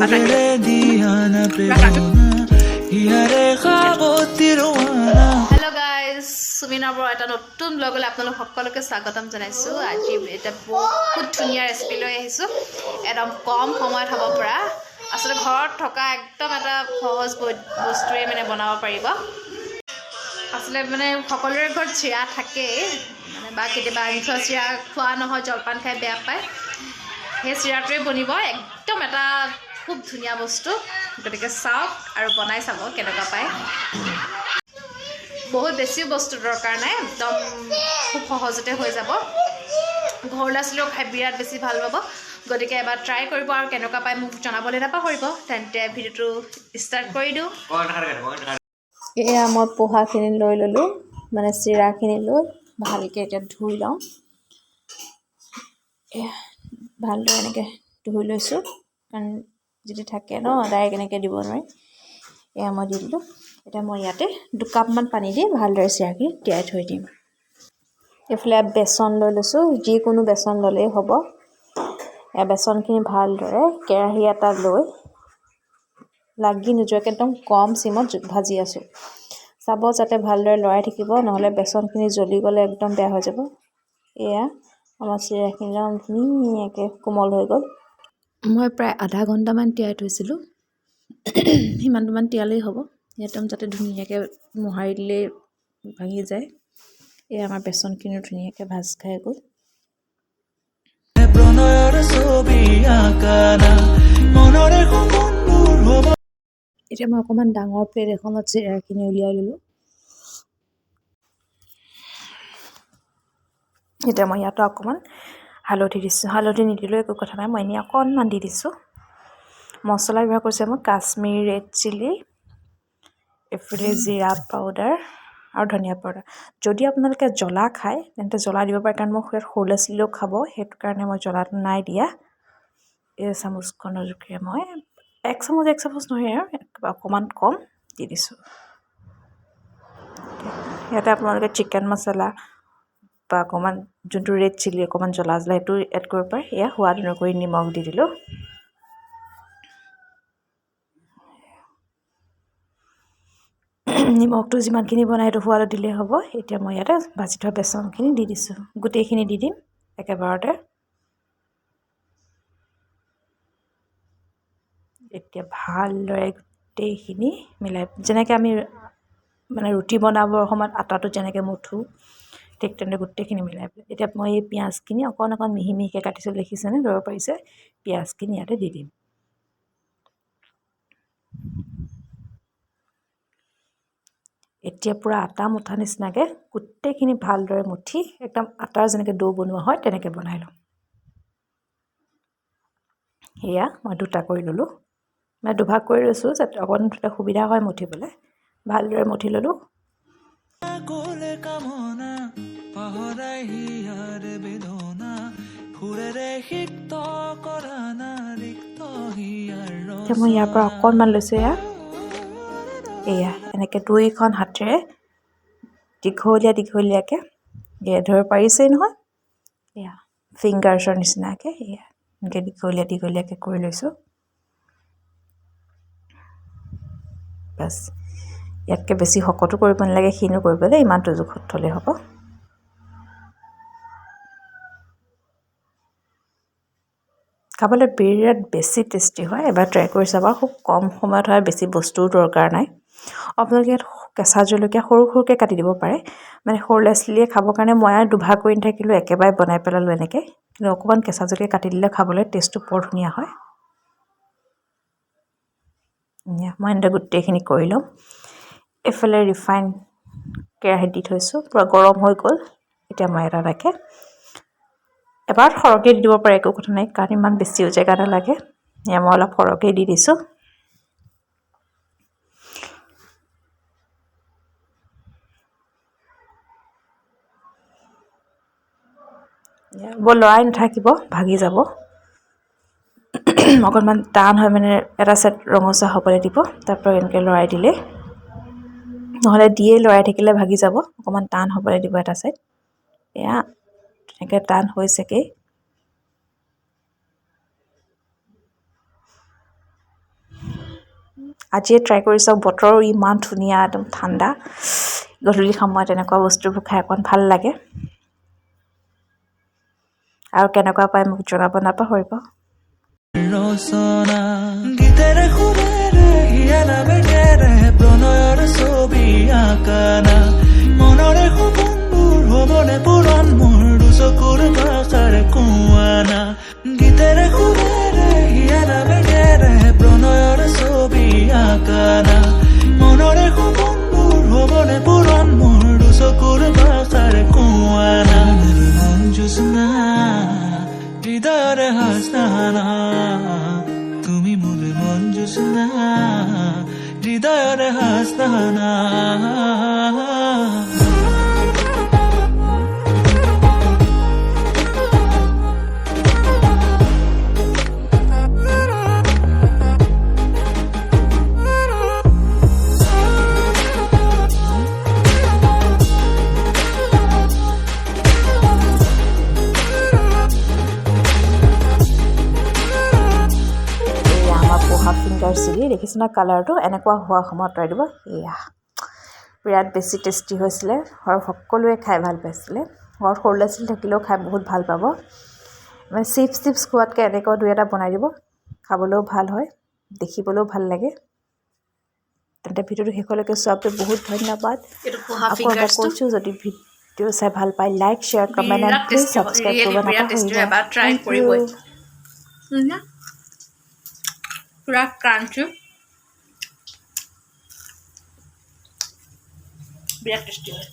Furere diana pregona Hiare khaboti roana Hello guys, Sumina bro এটা নতুন ব্লগলৈ আপোনালোক সকলোকে স্বাগতম জনাইছো। আজি এটা বহুত ধুনীয়া ৰেচিপি লৈ আহিছো। একদম কম সময়ত হ'ব পৰা আসলে ঘৰত থকা একদম এটা সহজ বস্তুৱে মানে বনাব পাৰিব। আসলে মানে সকলোৰে ঘৰত চিৰা থাকে মানে বা কেতিয়াবা আঞ্চা চিৰা খোৱা নহয় জলপান খাই বেয়া পায়। সেই চিৰাটোৱে বনিব একদম এটা খুব ধুনীয়া বস্তু। গতিকে চাওক আৰু বনাই চাব কেনেকুৱা পায়। বহুত বেছি বস্তু দৰকাৰ নাই, একদম খুব সহজতে হৈ যাব। ঘৰ ল'ৰা-ছোৱালীও খাই বিৰাট বেছি ভাল পাব। গতিকে এবাৰ ট্ৰাই কৰিব আৰু কেনেকুৱা পায় মোক জনাবলৈ নাপাহৰিব। তেন্তে ভিডিঅ'টো ষ্টাৰ্ট কৰি দিওঁ। এয়া মই পোহাখিনি লৈ ল'লোঁ, মানে চিৰাখিনি লৈ ভালকৈ এতিয়া ধুই লওঁ। ভালদৰে এনেকৈ ধুই লৈছোঁ, কাৰণ যদি থাকে ন ডাইৰেক্ট এনেকৈ দিব নোৱাৰি। এয়া মই দি দিলোঁ। এতিয়া মই ইয়াতে 2 কাপমান পানী দি ভালদৰে চিৰাখিনি তিয়াই থৈ দিম। এইফালে বেচন লৈ লৈছোঁ, যিকোনো বেচন ল'লেই হ'ব। এয়া বেচনখিনি ভালদৰে কেৰাহী এটা লৈ লাগি নোযোৱাকৈ একদম কম চিমত ভাজি আছোঁ। চাব যাতে ভালদৰে লৰাই থাকিব, নহ'লে বেচনখিনি জ্বলি গ'লে একদম বেয়া হৈ যাব। এয়া আমাৰ চিৰাখিনি একদম ধুনীয়াকৈ কোমল হৈ গ'ল। মই প্ৰায় আধা ঘণ্টামান তিয়াই থৈছিলোঁ। সিমানটোমান তিয়ালেই হ'ব। একদম যাতে ধুনীয়াকৈ মোহাৰি দিলেই ভাঙি যায়। এয়া আমাৰ বেচনখিনিও ধুনীয়াকৈ ভাজ খাই গ'ল। Pronoyar sobi akana Monore kumundur hobo এতিয়া মই অকণমান ডাঙৰ প্লেট এখনত চিৰাখিনি উলিয়াই ল'লোঁ। এতিয়া মই ইয়াতো অকণমান হালধি দিছোঁ। হালধি নিদিলেও একো কথা নাই, মই এনেই অকণমান দি দিছোঁ। মছলা ব্যৱহাৰ কৰিছোঁ মই কাশ্মীৰী ৰেড চিলি, এইফালে জিৰা পাউডাৰ আৰু ধনিয়া পাউডাৰ। যদি আপোনালোকে জ্বলা খায় তেন্তে জ্বলা দিব পাৰে, কাৰণ মই ইয়াত সৰু ল'ৰা-ছোৱালীয়েও খাব, সেইটো কাৰণে মই জ্বলাটো নাই দিয়া। এই চামুচখনৰ জোখেৰে মই 1 চামুচ নহয় আৰু অকণমান কম দি দিছোঁ। ইয়াতে আপোনালোকে চিকেন মছলা বা অকণমান যোনটো ৰেড চিলি অকণমান জ্বলা সেইটো এড কৰিব পাৰে। এয়া সোৱাদ অনুসৰি নিমখ দি দিলোঁ। নিমখটো যিমানখিনি বনাই সেইটো সোৱাদত দিলেই হ'ব। এতিয়া মই ইয়াতে ভাজি থোৱা বেচনখিনি দি দিছোঁ। গোটেইখিনি দি দিম একেবাৰতে। এতিয়া ভালদৰে গোটেইখিনি মিলাই, যেনেকৈ আমি মানে ৰুটি বনাবৰ সময়ত আটাটো যেনেকৈ মুঠোঁ, ঠিক তেনেকৈ গোটেইখিনি মিলাই পেলাই এতিয়া মই এই পিঁয়াজখিনি অকণ মিহি মিহিকৈ কাটিছোঁ, দেখিছেনে ধৰিব পাৰিছে। পিঁয়াজখিনি ইয়াতে দি দিম। এতিয়া পূৰা আটা মুঠা নিচিনাকৈ গোটেইখিনি ভালদৰে মুঠি একদম আটাৰ যেনেকৈ ডো বনোৱা হয় তেনেকৈ বনাই লওঁ। সেয়া মই 2টা কৰি ল'লোঁ, মই দুভাগ কৰি লৈছোঁ যাতে অকণ সুবিধা হয় মুঠিবলৈ। ভালদৰে মুঠি ল'লোঁ। Kole kamona Pahorai hiare bedona Furere hikto korana Rikto hiar এতিয়া মই ইয়াৰ পৰা অকণমান লৈছোঁ। এয়া এনেকৈ 2খন হাতেৰে দীঘলীয়াকৈ এয়া ধৰিব পাৰিছেই নহয়। এয়া ফিংগাৰ্ছৰ নিচিনাকৈ এয়া এনেকৈ দীঘলীয়াকৈ কৰি লৈছোঁ। বাছ, ইয়াতকৈ বেছি শকতো কৰিব নালাগে, ক্ষীণো কৰিব নালাগে, ইমানটো জোখত থ'লেই হ'ব। খাবলৈ বিৰাট বেছি টেষ্টি হয়, এবাৰ ট্ৰাই কৰি চাব। খুব কম সময়ত হয়, বেছি বস্তুও দৰকাৰ নাই। আপোনালোকে ইয়াত কেঁচা জলকীয়া সৰু সৰুকৈ কাটি দিব পাৰে, মানে সৰু ল'ৰা-ছোৱালীয়ে খাবৰ কাৰণে। মই আৰু দুভাগ কৰি নাথাকিলোঁ, একেবাৰে বনাই পেলালোঁ এনেকৈ। কিন্তু অকণমান কেঁচা জলকীয়া কাটি দিলে খাবলৈ টেষ্টটো বৰ ধুনীয়া হয়। মই এনেকৈ গোটেইখিনি কৰি ল'ম। এইফালে ৰিফাইন কেৰাহীত দি থৈছোঁ, পূৰা গৰম হৈ গ'ল। এতিয়া মই এটাকে এবাৰ সৰহকৈ দি দিব পাৰে, একো কথা নাই, কাৰণ ইমান বেছিও জেগা নালাগে। এয়া মই অলপ সৰহকৈ দি দিছোঁ। বৰ লৰাই নাথাকিব, ভাগি যাব। অকণমান টান হয়, মানে এটা ছাইড ৰঙচুৱা হ'বলৈ দিব, তাৰপৰা এনেকৈ লৰাই দিলে, নহ'লে লৰাই থাকিলে ভাগি যাব। অকণমান টান হ'বলৈ দিব এটা ছাইড। এয়া তেনেকৈ টান হৈছেগৈ। আজিয়ে ট্ৰাই কৰি চাওক বতৰো ইমান ধুনীয়া একদম ঠাণ্ডা গধূলি সময়ত এনেকুৱা বস্তুবোৰ খাই অকণ ভাল লাগে আৰু কেনেকুৱা পায় মোক জনাব নাপাহৰিব ৰচনা গীতেৰে সুৰেৰে হিয়ালা বেগেৰে প্ৰণয়ৰ ছবি আঁকানা মনৰে সপোনবোৰ হ'বনে পূৰণ মোৰ দুচকুৰ ভাষাৰে কোৱানা গীতেৰে সুৰেৰে হিয়ালা বেগেৰে প্ৰণয়ৰ ছবি আঁকানা মনৰে সপোনবোৰ হ'বনে পূৰণ মোৰ দুচকুৰ ভাষাৰে কোৱানা মন জোছনা হৃদয়ৰে হাসনা তুমি মোৰ মন জোছনা হৃদয়ৰে হাসনা ফিংগাৰ চিলি দেখিছে না কালাৰটো এনেকুৱা হোৱা সময়ত আঁতৰাই দিব এয়া বিৰাট বেছি টেষ্টি হৈছিলে আৰু সকলোৱে খাই ভাল পাইছিলে ঘৰত সৰু ল'ৰা ছোৱালী থাকিলেও খাই বহুত ভাল পাব মানে চিপছ খোৱাতকৈ এনেকুৱা দুই এটা বনাই দিব খাবলৈও ভাল হয় দেখিবলৈও ভাল লাগে তেন্তে ভিডিঅ'টো শেষলৈকে চোৱাৰ বাবে বহুত ধন্যবাদ আকৌ এবাৰ কৈছোঁ যদি ভিডিঅ' চাই ভাল পায় like share comment and please subscribe কৰিব নাপাহৰিব পুৰা ক্ৰাঞ্চি বিৰাট টেষ্টি হয়